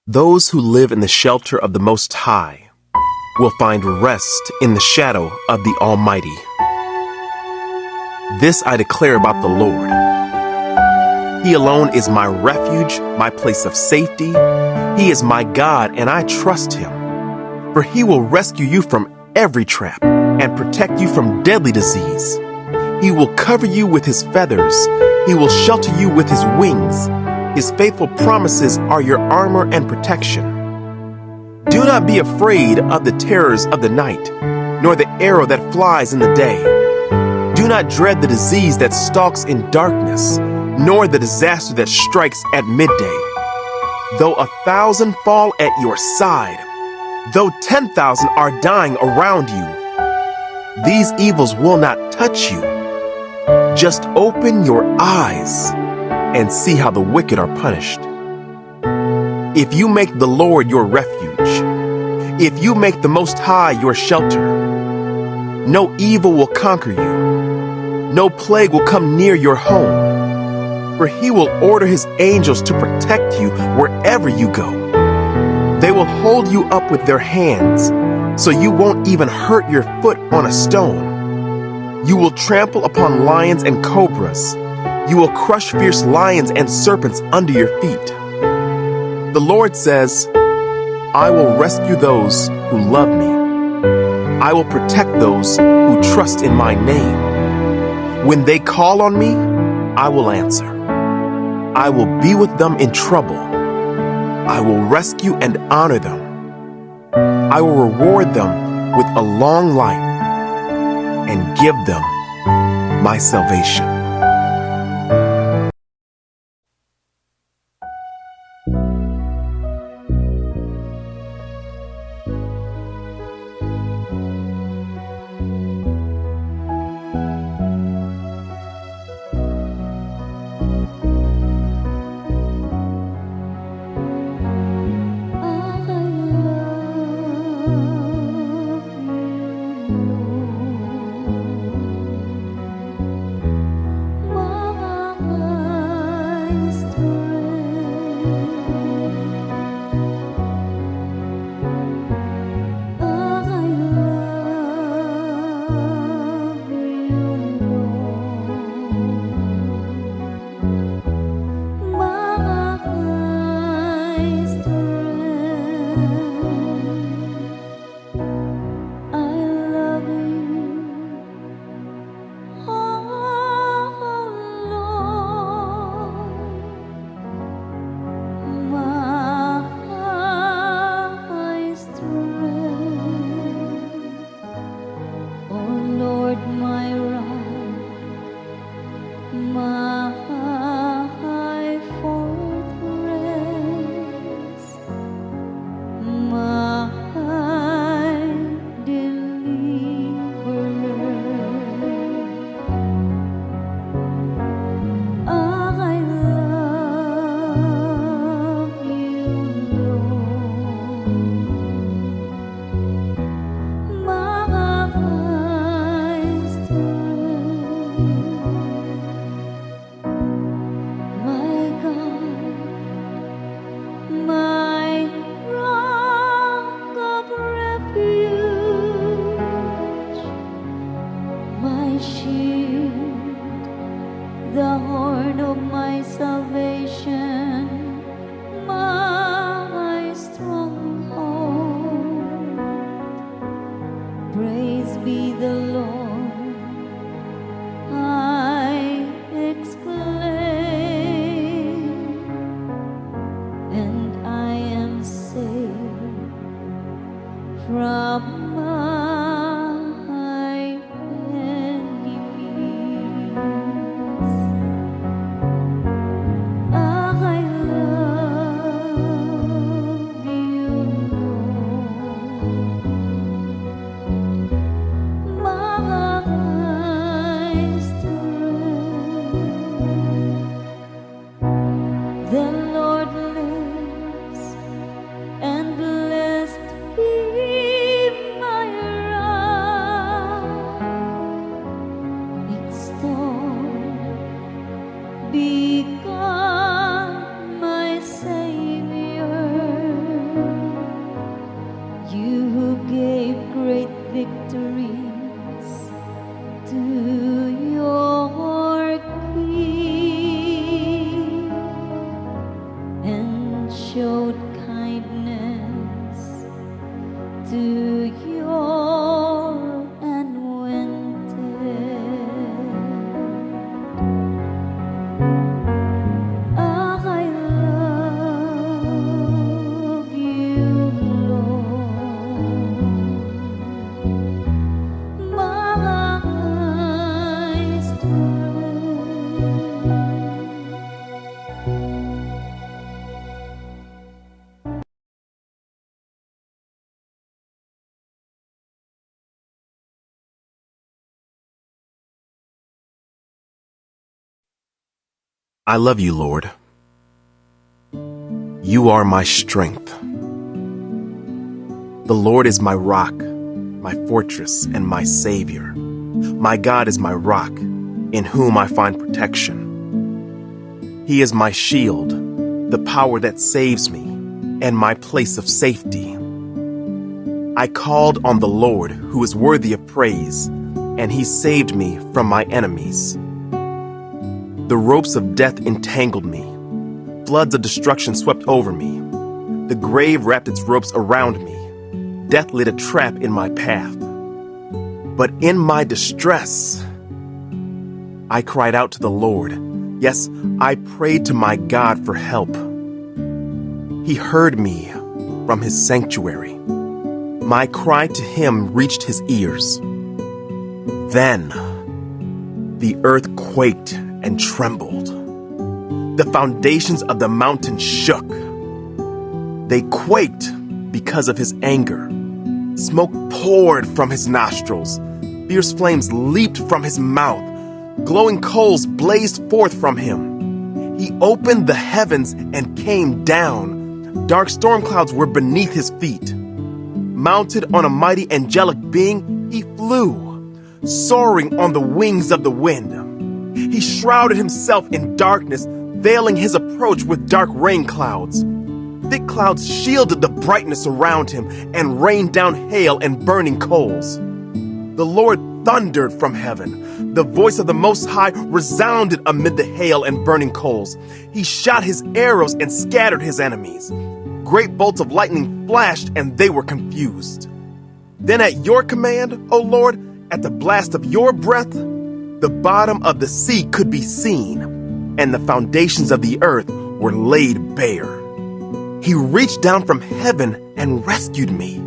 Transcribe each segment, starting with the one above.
Those who live in the shelter of the Most High will find rest in the shadow of the Almighty. This I declare about the Lord. He alone is my refuge, my place of safety. He is my God, and I trust him. For he will rescue you from every trap and protect you from deadly disease. He will cover you with his feathers. He will shelter you with his wings. His faithful promises are your armor and protection. Do not be afraid of the terrors of the night, nor the arrow that flies in the day. Do not dread the disease that stalks in darkness, nor the disaster that strikes at midday. Though 1,000 fall at your side, though 10,000 are dying around you, these evils will not touch you. Just open your eyes and see how the wicked are punished. If you make the Lord your refuge, if you make the Most High your shelter, no evil will conquer you, no plague will come near your home, for he will order his angels to protect you wherever you go. They will hold you up with their hands, so you won't even hurt your foot on a stone. You will trample upon lions and cobras. You will crush fierce lions and serpents under your feet. The Lord says, I will rescue those who love me. I will protect those who trust in my name. When they call on me, I will answer. I will be with them in trouble. I will rescue and honor them. I will reward them with a long life and give them my salvation. The horn of my salvation, my stronghold. Praise be the Lord, I exclaim, and I am saved from my The Lord lives, and blessed be my showed kindness to your anointed. I love you, Lord. My strength. I love you, Lord. You are my strength. The Lord is my rock, my fortress, and my Savior. My God is my rock, in whom I find protection. He is my shield, the power that saves me, and my place of safety. I called on the Lord, who is worthy of praise, and he saved me from my enemies. The ropes of death entangled me. Floods of destruction swept over me. The grave wrapped its ropes around me. Death lit a trap in my path. But in my distress, I cried out to the Lord. Yes, I prayed to my God for help. He heard me from his sanctuary. My cry to him reached his ears. Then the earth quaked and trembled. The foundations of the mountain shook. They quaked because of his anger. Smoke poured from his nostrils. Fierce flames leaped from his mouth. Glowing coals blazed forth from him. He opened the heavens and came down. Dark storm clouds were beneath his feet. Mounted on a mighty angelic being, he flew, soaring on the wings of the wind. He shrouded himself in darkness, veiling his approach with dark rain clouds. Thick clouds shielded the brightness around him and rained down hail and burning coals. The Lord thundered from heaven. The voice of the Most High resounded amid the hail and burning coals. He shot his arrows and scattered his enemies. Great bolts of lightning flashed and they were confused. Then at your command, O Lord, at the blast of your breath, the bottom of the sea could be seen, and the foundations of the earth were laid bare. He reached down from heaven and rescued me.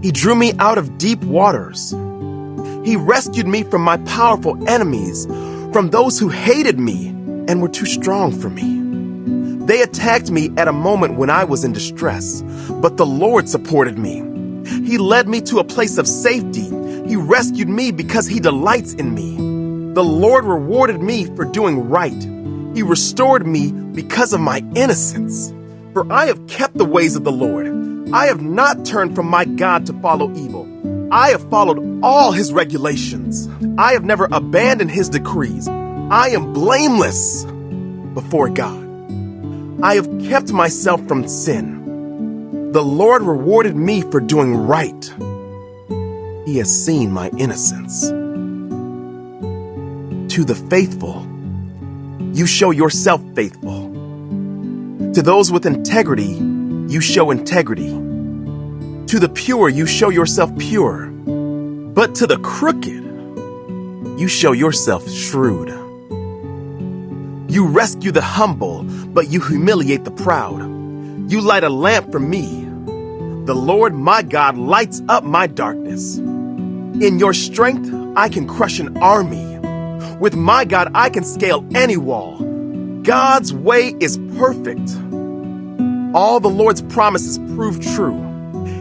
He drew me out of deep waters. He rescued me from my powerful enemies, from those who hated me and were too strong for me. They attacked me at a moment when I was in distress, but the Lord supported me. He led me to a place of safety. He rescued me because he delights in me. The Lord rewarded me for doing right. He restored me because of my innocence. For I have kept the ways of the Lord. I have not turned from my God to follow evil. I have followed all his regulations. I have never abandoned his decrees. I am blameless before God. I have kept myself from sin. The Lord rewarded me for doing right. He has seen my innocence. To the faithful, you show yourself faithful. To those with integrity, you show integrity. To the pure, you show yourself pure. But to the crooked, you show yourself shrewd. You rescue the humble, but you humiliate the proud. You light a lamp for me. The Lord my God lights up my darkness. In your strength, I can crush an army. With my God, I can scale any wall. God's way is perfect. All the Lord's promises prove true.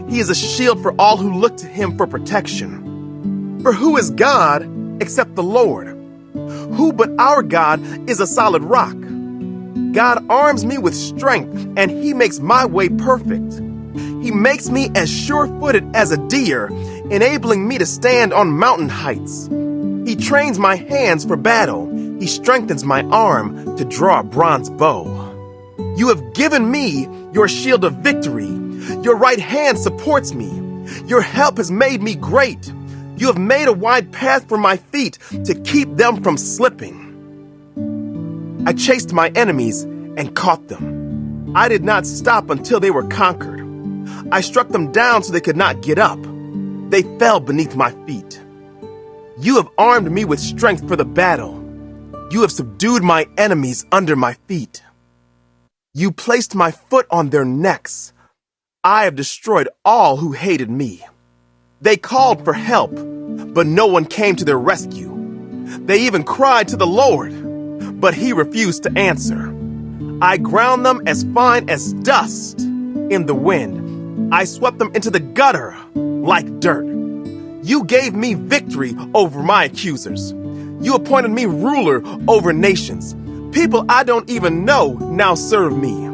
He is a shield for all who look to him for protection. For who is God except the Lord? Who but our God is a solid rock? God arms me with strength, and he makes my way perfect. He makes me as sure-footed as a deer, enabling me to stand on mountain heights. He trains my hands for battle. He strengthens my arm to draw a bronze bow. You have given me your shield of victory. Your right hand supports me. Your help has made me great. You have made a wide path for my feet to keep them from slipping. I chased my enemies and caught them. I did not stop until they were conquered. I struck them down so they could not get up. They fell beneath my feet. You have armed me with strength for the battle. You have subdued my enemies under my feet. You placed my foot on their necks. I have destroyed all who hated me. They called for help, but no one came to their rescue. They even cried to the Lord, but he refused to answer. I ground them as fine as dust in the wind. I swept them into the gutter like dirt. You gave me victory over my accusers. You appointed me ruler over nations. People I don't even know now serve me.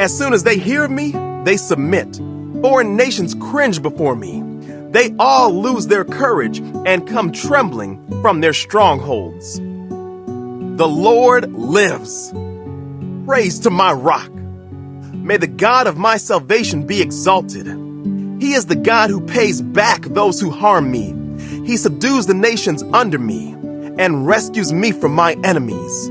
As soon as they hear of me, they submit. Foreign nations cringe before me. They all lose their courage and come trembling from their strongholds. The Lord lives. Praise to my rock. May the God of my salvation be exalted. He is the God who pays back those who harm me. He subdues the nations under me and rescues me from my enemies.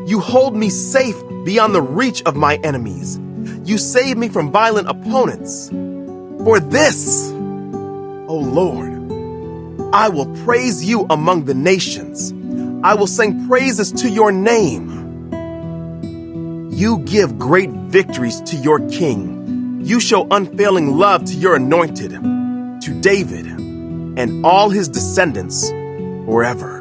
You hold me safe beyond the reach of my enemies. You save me from violent opponents. For this, O Lord, I will praise you among the nations. I will sing praises to your name. You give great victories to your king. You show unfailing love to your anointed, to David and all his descendants forever.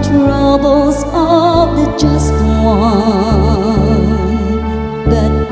Troubles of the just one, but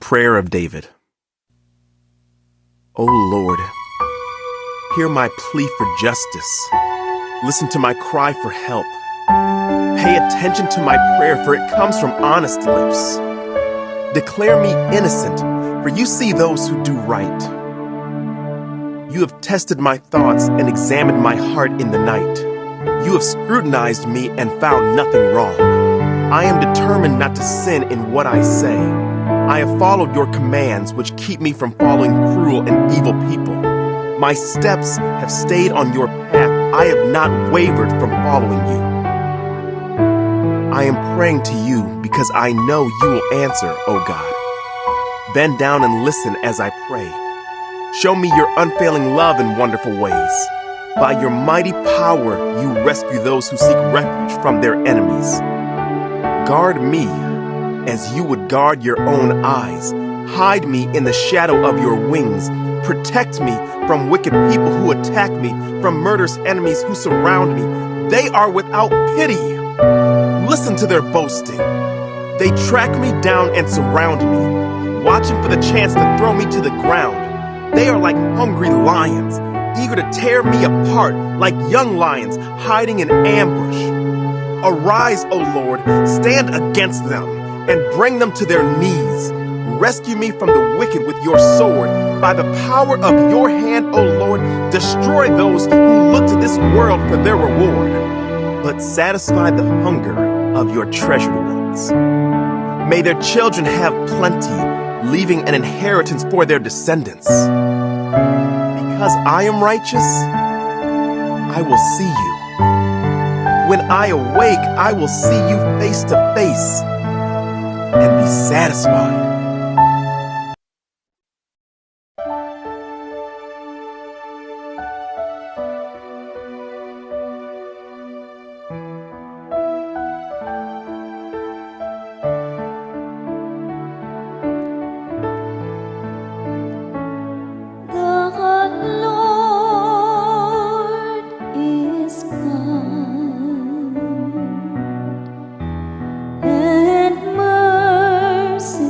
prayer of David. O Lord, hear my plea for justice. Listen to my cry for help. Pay attention to my prayer, for it comes from honest lips. Declare me innocent, for you see those who do right. You have tested my thoughts and examined my heart in the night. You have scrutinized me and found nothing wrong. I am determined not to sin in what I say. I have followed your commands, which keep me from following cruel and evil people. My steps have stayed on your path. I have not wavered from following you. I am praying to you because I know you will answer, O God. Bend down and listen as I pray. Show me your unfailing love in wonderful ways. By your mighty power, you rescue those who seek refuge from their enemies. Guard me as you would guard your own eyes. Hide me in the shadow of your wings. Protect me from wicked people who attack me, from murderous enemies who surround me. They are without pity. Listen to their boasting. They track me down and surround me, watching for the chance to throw me to the ground. They are like hungry lions, eager to tear me apart, like young lions hiding in ambush. Arise, O Lord, stand against them, and bring them to their knees. Rescue me from the wicked with your sword. By the power of your hand, O Lord, destroy those who look to this world for their reward, but satisfy the hunger of your treasured ones. May their children have plenty, leaving an inheritance for their descendants. Because I am righteous, I will see you. When I awake, I will see you face to face and be satisfied. And merciful.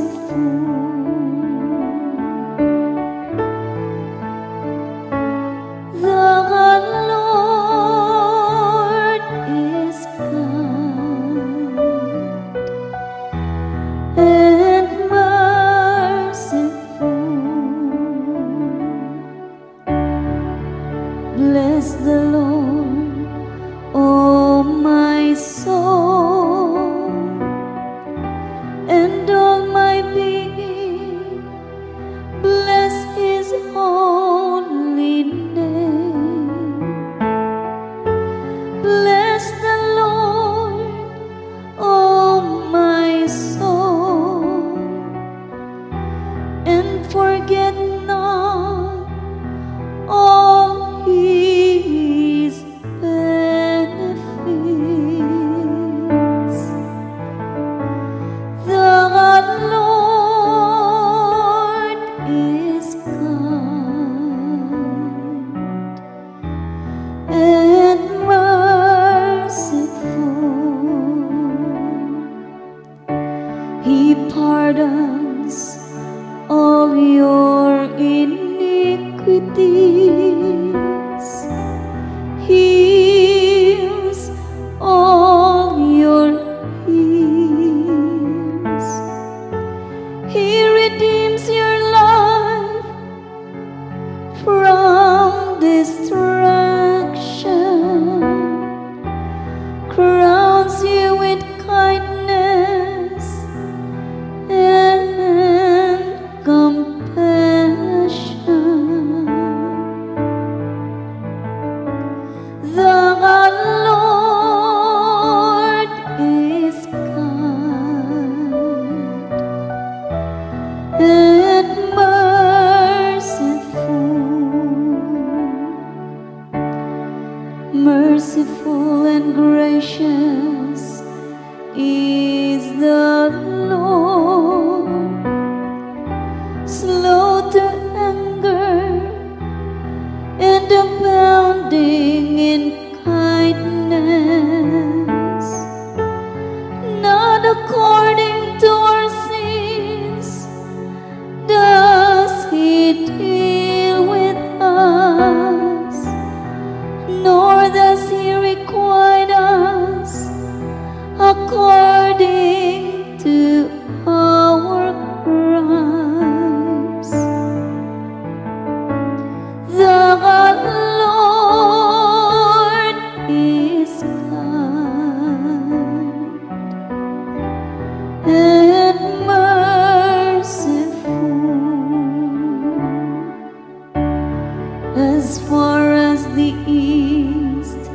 as far as the east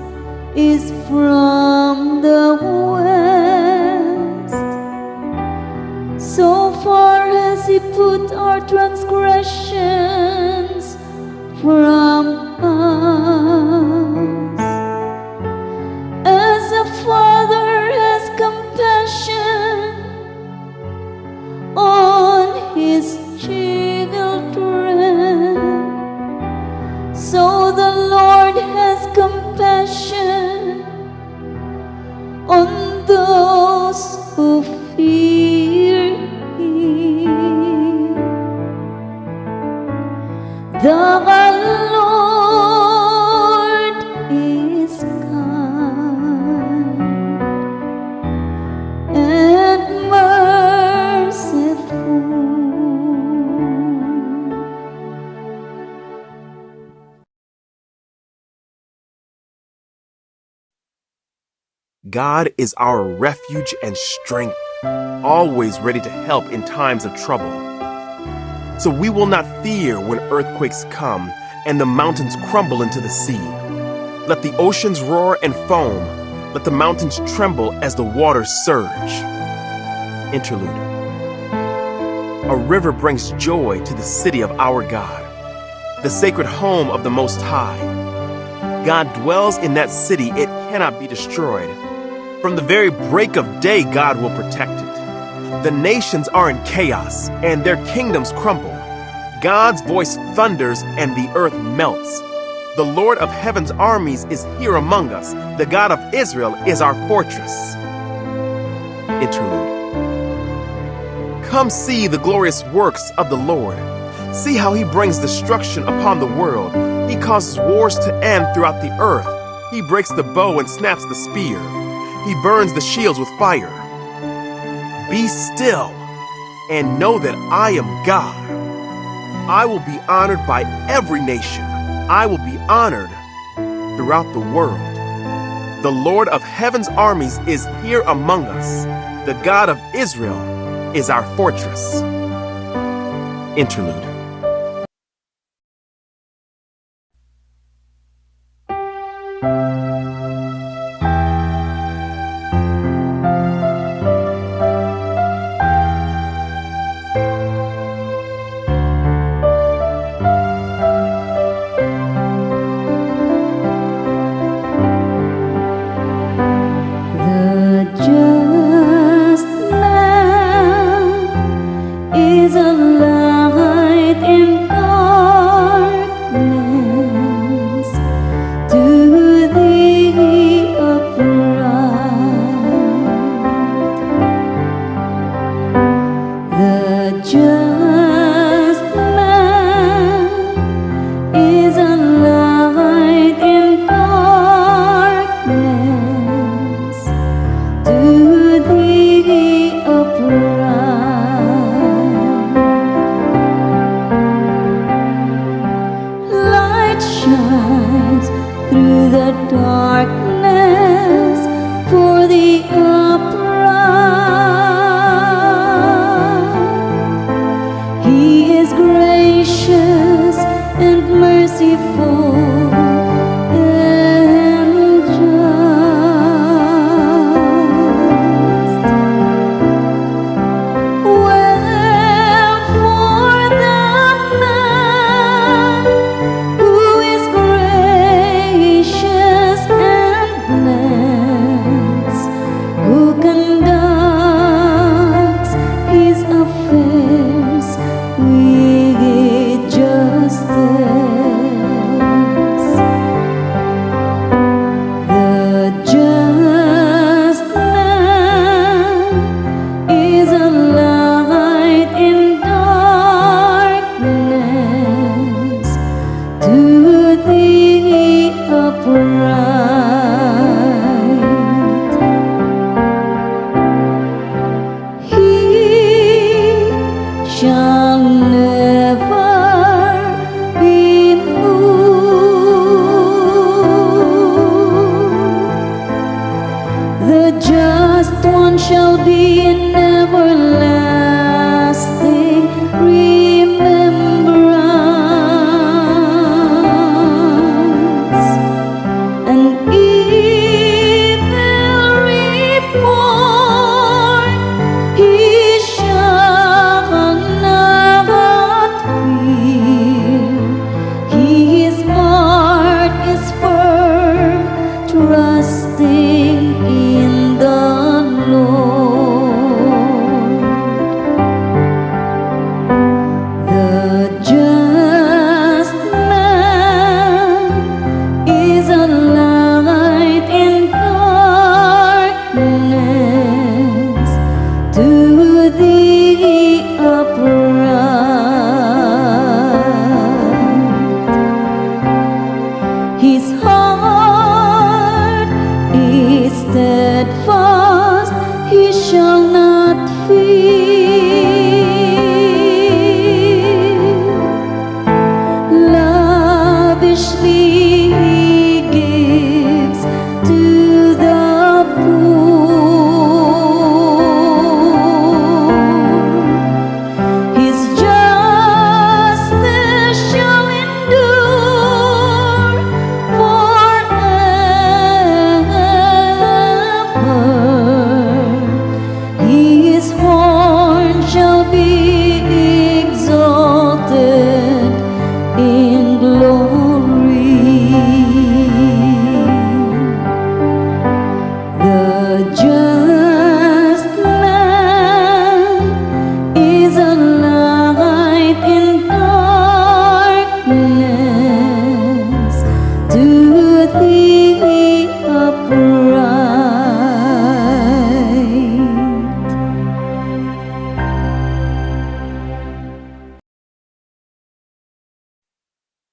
is from the west, so far has He put our transgressions from us. As a father has compassion on his children, so the Lord has compassion on those who fear Him. The Lord is kind and merciful. God is our refuge and strength, always ready to help in times of trouble. So we will not fear when earthquakes come and the mountains crumble into the sea. Let the oceans roar and foam. Let the mountains tremble as the waters surge. Interlude. A river brings joy to the city of our God, the sacred home of the Most High. God dwells in that city. It cannot be destroyed. From the very break of day, God will protect it. The nations are in chaos, and their kingdoms crumble. God's voice thunders, and the earth melts. The Lord of heaven's armies is here among us. The God of Israel is our fortress. Interlude. Come see the glorious works of the Lord. See how He brings destruction upon the world. He causes wars to end throughout the earth. He breaks the bow and snaps the spear. He burns the shields with fire. Be still and know that I am God. I will be honored by every nation. I will be honored throughout the world. The Lord of heaven's armies is here among us. The God of Israel is our fortress. Interlude.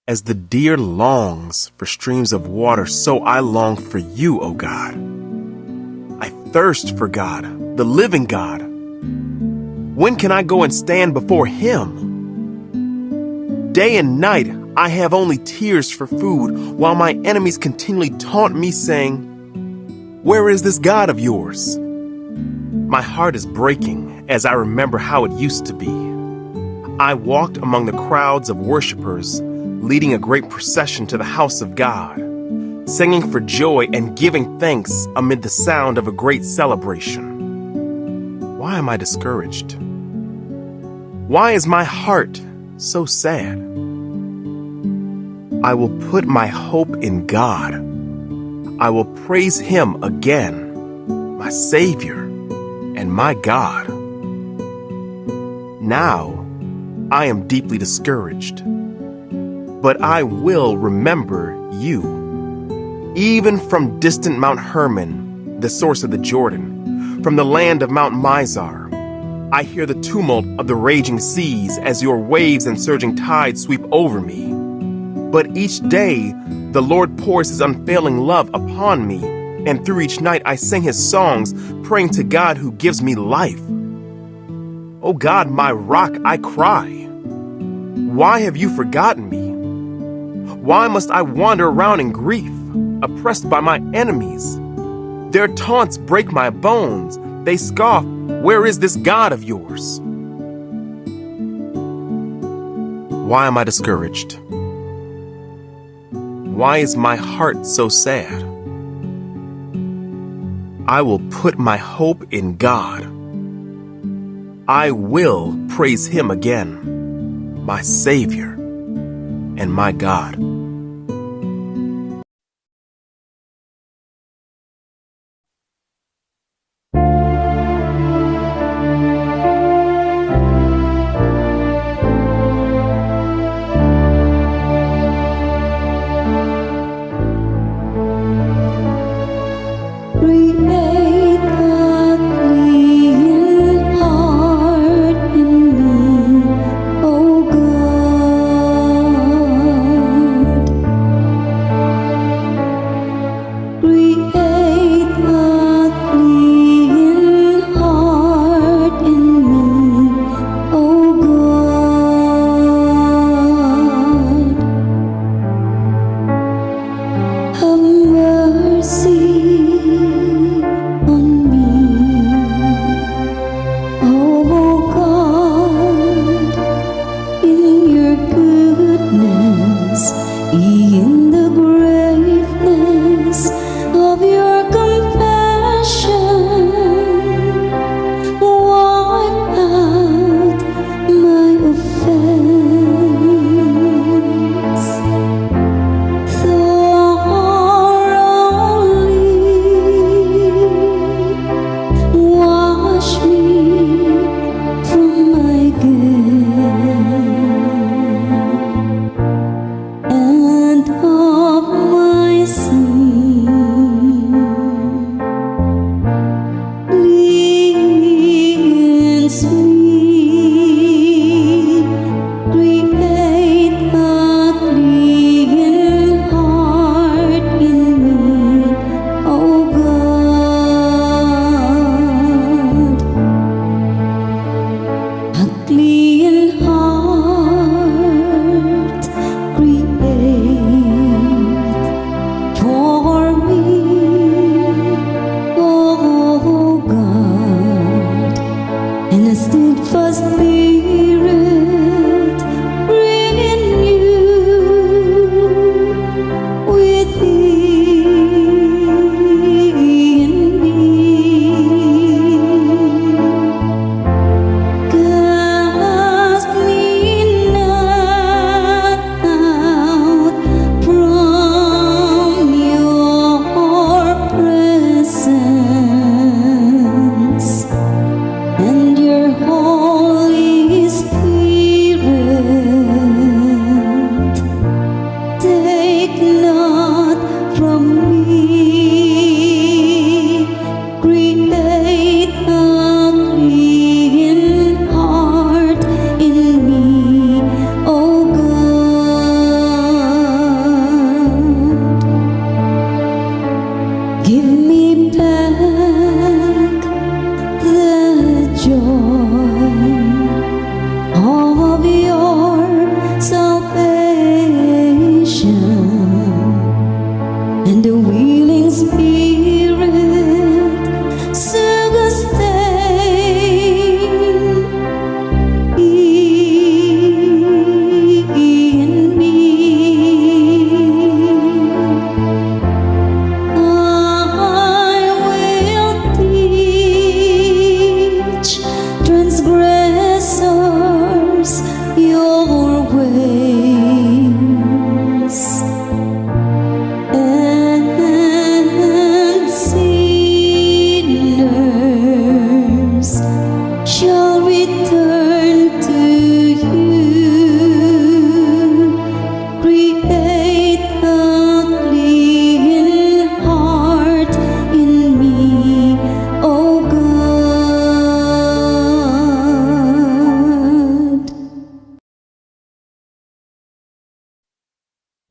As the deer longs for streams of water, so I long for you, O God. I thirst for God, the living God. When can I go and stand before Him? Day and night I have only tears for food, while my enemies continually taunt me, saying, "Where is this God of yours?" My heart is breaking as I remember how it used to be. I walked among the crowds of worshipers, leading a great procession to the house of God, singing for joy and giving thanks amid the sound of a great celebration. Why am I discouraged? Why is my heart so sad? I will put my hope in God. I will praise Him again, my Savior and my God. Now I am deeply discouraged, but I will remember you. Even from distant Mount Hermon, the source of the Jordan, from the land of Mount Mizar, I hear the tumult of the raging seas as your waves and surging tides sweep over me. But each day the Lord pours His unfailing love upon me, and through each night I sing His songs, praying to God who gives me life. O God, my rock, I cry. Why have you forgotten me? Why must I wander around in grief, oppressed by my enemies? Their taunts break my bones. They scoff, "Where is this God of yours?" Why am I discouraged? Why is my heart so sad? I will put my hope in God. I will praise Him again, my Savior and my God. Create a clean heart in me, O God.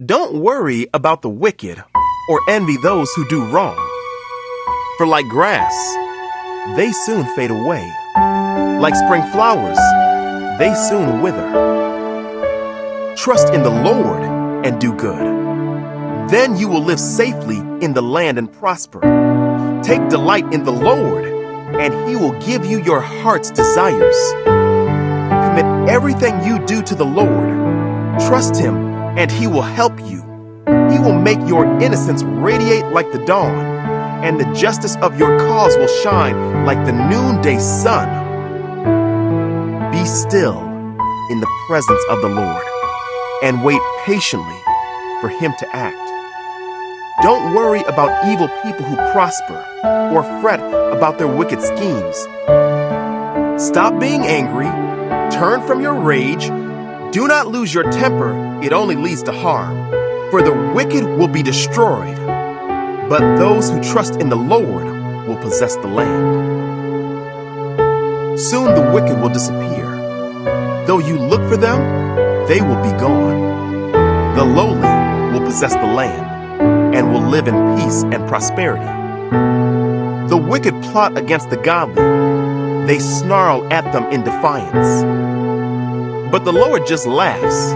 Don't worry about the wicked or envy those who do wrong. For like grass, they soon fade away. Like spring flowers, they soon wither. Trust in the Lord and do good. Then you will live safely in the land and prosper. Take delight in the Lord, and He will give you your heart's desires. Commit everything you do to the Lord. Trust Him, and He will help you. He will make your innocence radiate like the dawn, and the justice of your cause will shine like the noonday sun. Be still in the presence of the Lord, and wait patiently for Him to act. Don't worry about evil people who prosper, or fret about their wicked schemes. Stop being angry, turn from your rage, do not lose your temper, it only leads to harm. For the wicked will be destroyed, but those who trust in the Lord will possess the land. Soon the wicked will disappear. Though you look for them, they will be gone. The lowly will possess the land and will live in peace and prosperity. The wicked plot against the godly. They snarl at them in defiance. But the Lord just laughs,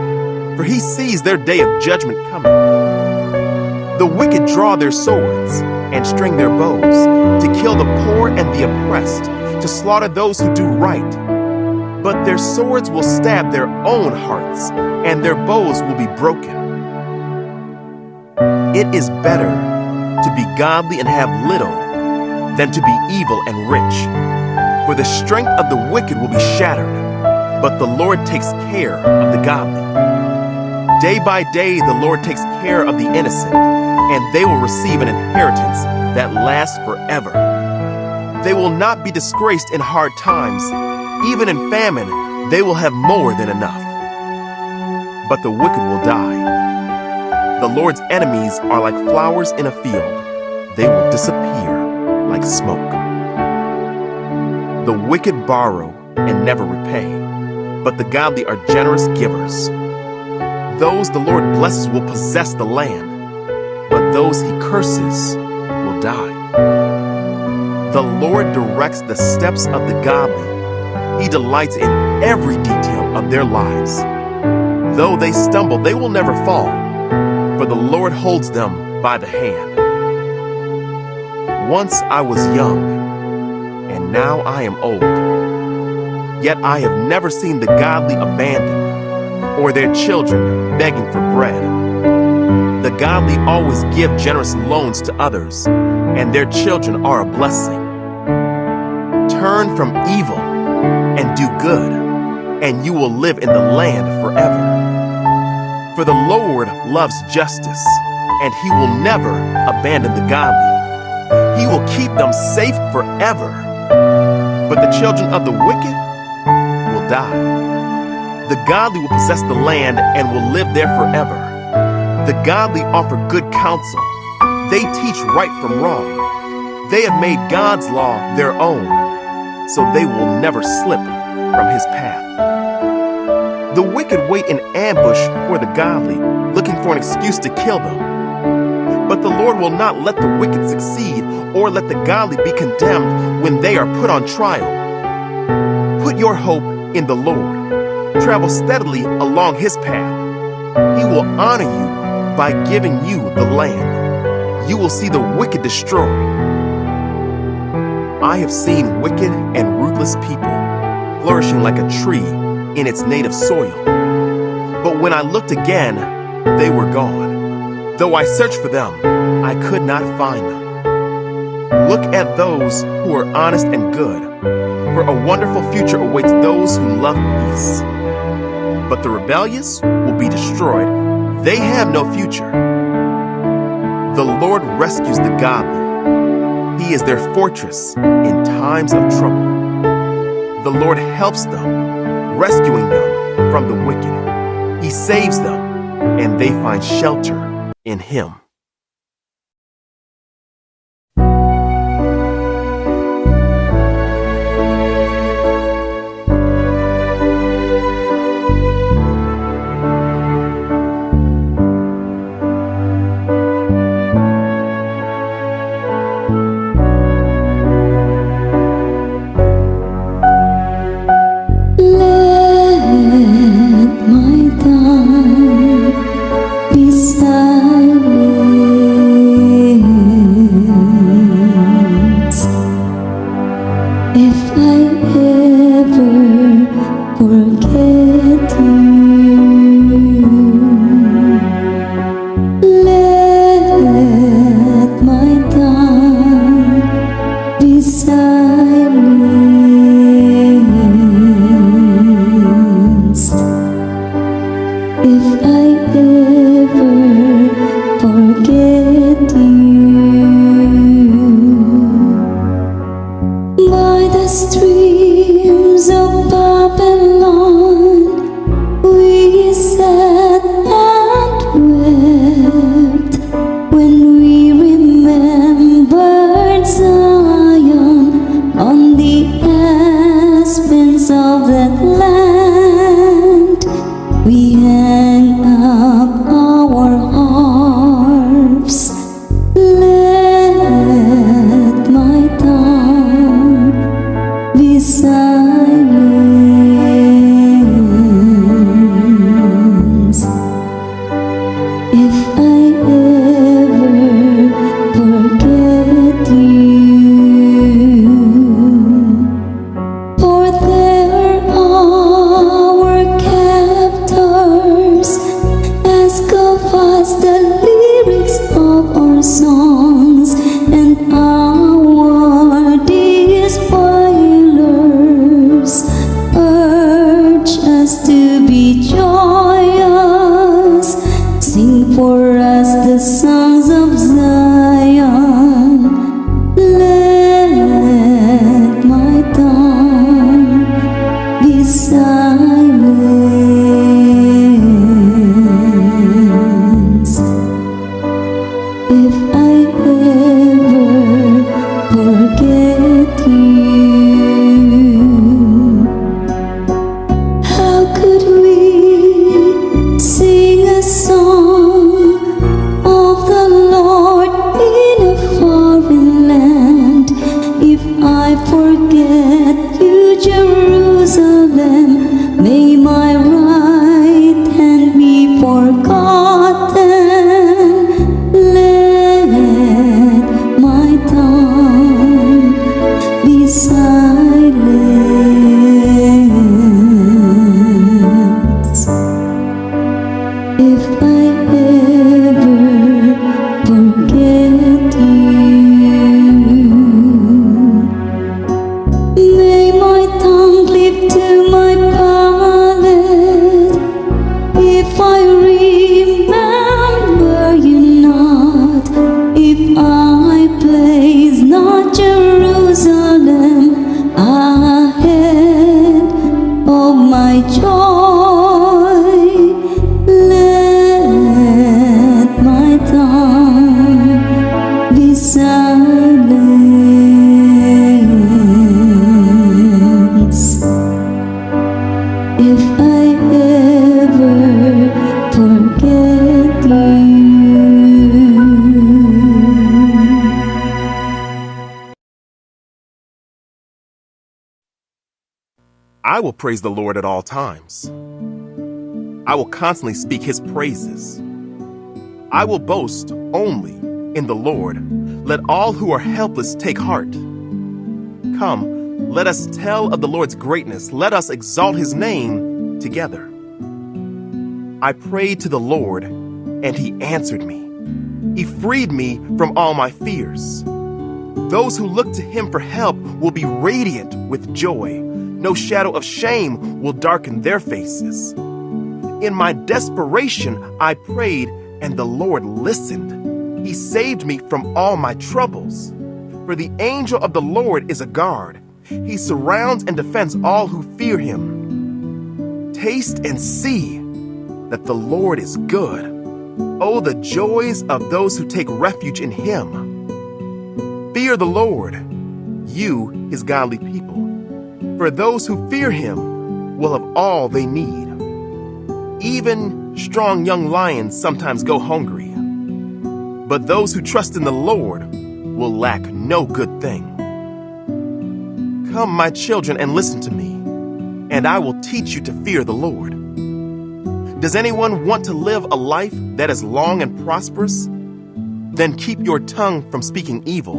for He sees their day of judgment coming. The wicked draw their swords and string their bows to kill the poor and the oppressed, to slaughter those who do right. But their swords will stab their own hearts, and their bows will be broken. It is better to be godly and have little than to be evil and rich. For the strength of the wicked will be shattered, but the Lord takes care of the godly. Day by day the Lord takes care of the innocent, and they will receive an inheritance that lasts forever. They will not be disgraced in hard times. Even in famine, they will have more than enough. But the wicked will die. The Lord's enemies are like flowers in a field. They will disappear like smoke. The wicked borrow and never repay, but the godly are generous givers. Those the Lord blesses will possess the land, but those He curses will die. The Lord directs the steps of the godly. He delights in every detail of their lives. Though they stumble, they will never fall, for the Lord holds them by the hand. Once I was young, and now I am old. Yet I have never seen the godly abandoned, or their children begging for bread. The godly always give generous loans to others, and their children are a blessing. Turn from evil and do good, and you will live in the land forever. For the Lord loves justice, and He will never abandon the godly. He will keep them safe forever, but the children of the wicked will die. The godly will possess the land and will live there forever. The godly offer good counsel. They teach right from wrong. They have made God's law their own, so they will never slip from His path. The wicked wait in ambush for the godly, looking for an excuse to kill them. But the Lord will not let the wicked succeed or let the godly be condemned when they are put on trial. Put your hope in the Lord. Travel steadily along His path. He will honor you by giving you the land. You will see the wicked destroyed. I have seen wicked and ruthless people flourishing like a tree in its native soil. But when I looked again, they were gone. Though I searched for them, I could not find them. Look at those who are honest and good, for a wonderful future awaits those who love peace. But the rebellious will be destroyed. They have no future. The Lord rescues the godly. He is their fortress in times of trouble. The Lord helps them, rescuing them from the wicked. He saves them, and they find shelter in Him. If I ever forget you, for there our captors ask of us the lyrics of our songs, and our despoilers urge us to be joyous. Sing for us the songs of Zion. Let my tongue be silenced. If I ever forget you, how could we sing a song of the Lord in a foreign land? If I forget you, Jerusalem, may my right hand be forgotten. Let my tongue be silenced. If I ever forget you, may my tongue cleave to my palate. If I remember you not, if I place not Jerusalem ahead of my joy, let my tongue be silenced. If I ever forget you. I will praise the Lord at all times. I will constantly speak his praises. I will boast only in the Lord. Let all who are helpless take heart. Come, let us tell of the Lord's greatness. Let us exalt his name together. I prayed to the Lord, and he answered me. He freed me from all my fears. Those who look to him for help will be radiant with joy. No shadow of shame will darken their faces. In my desperation, I prayed, and the Lord listened. He saved me from all my troubles. For the angel of the Lord is a guard. He surrounds and defends all who fear him. Taste and see that the Lord is good. Oh, the joys of those who take refuge in him. Fear the Lord, you, his godly people. For those who fear him will have all they need. Even strong young lions sometimes go hungry, but those who trust in the Lord will lack no good thing. Come, my children, and listen to me, and I will teach you to fear the Lord. Does anyone want to live a life that is long and prosperous? Then keep your tongue from speaking evil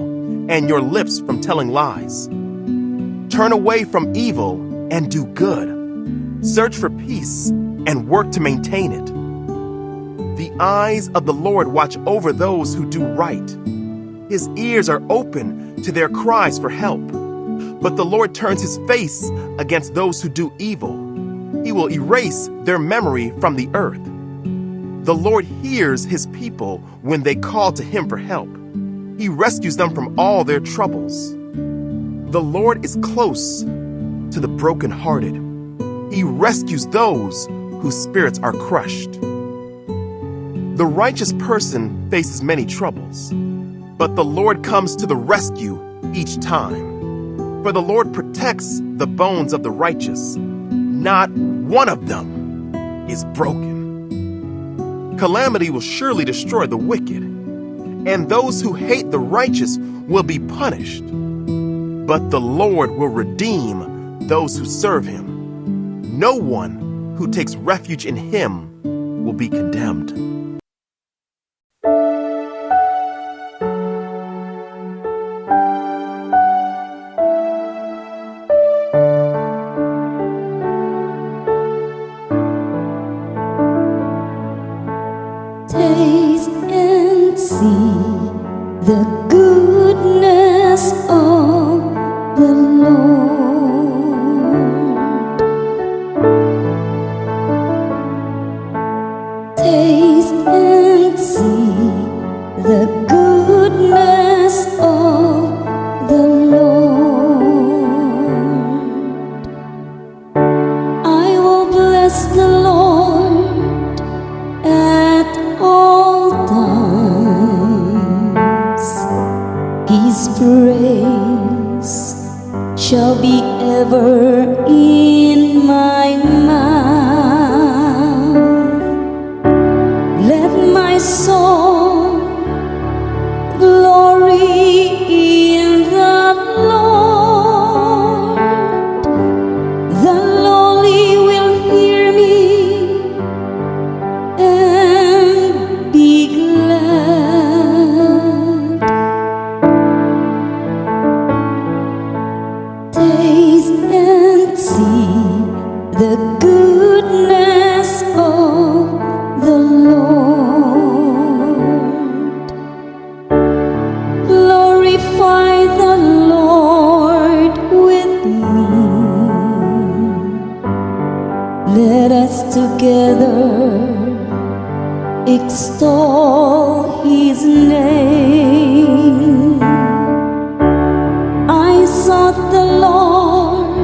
and your lips from telling lies. Turn away from evil and do good. Search for peace and work to maintain it. The eyes of the Lord watch over those who do right. His ears are open to their cries for help. But the Lord turns his face against those who do evil. He will erase their memory from the earth. The Lord hears his people when they call to him for help. He rescues them from all their troubles. The Lord is close to the brokenhearted. He rescues those whose spirits are crushed. The righteous person faces many troubles, but the Lord comes to the rescue each time. For the Lord protects the bones of the righteous. Not one of them is broken. Calamity will surely destroy the wicked, and those who hate the righteous will be punished. But the Lord will redeem those who serve him. No one who takes refuge in him will be condemned. Taste and see the goodness of the Lord. Taste and see the goodness of the Lord. I will bless the Lord at all times. His praise shall be ever in my mouth. Let my soul glory in the Lord. The lowly will hear me and be glad. Taste and see the goodness of the Lord. Glorify the Lord with me. Let us together extol His name. I sought the Lord,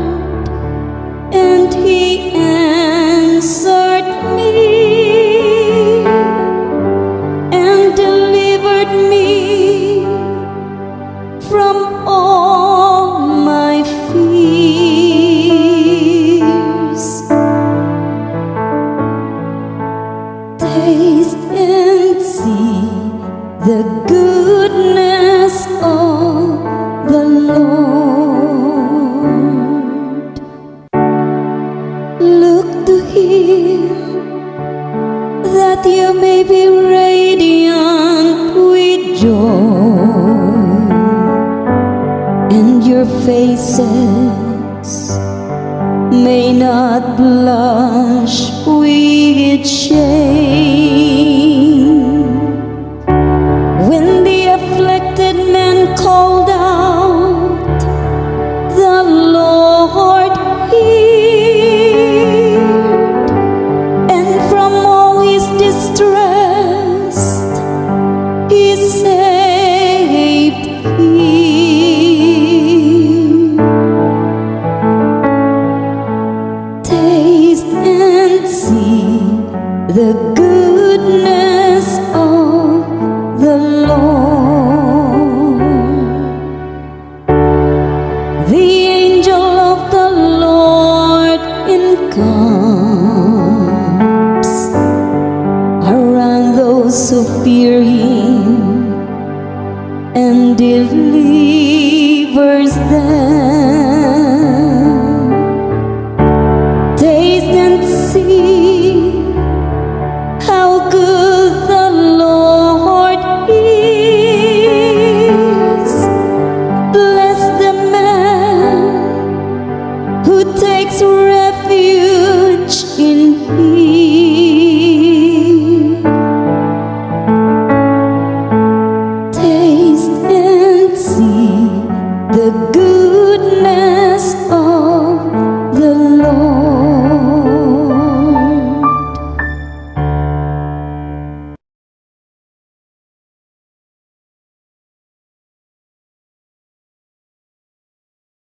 and He answered me and delivered me from all my fears. Taste and see the goodness of the Lord. Look to Him that you may be radiant with joy, and your faces may not blush with shame. When the afflicted man called out, the Lord heard, and from all his distress He saved him. Taste and see the goodness of the Lord. The angel of the Lord encamps around those who fear Him and delivers them.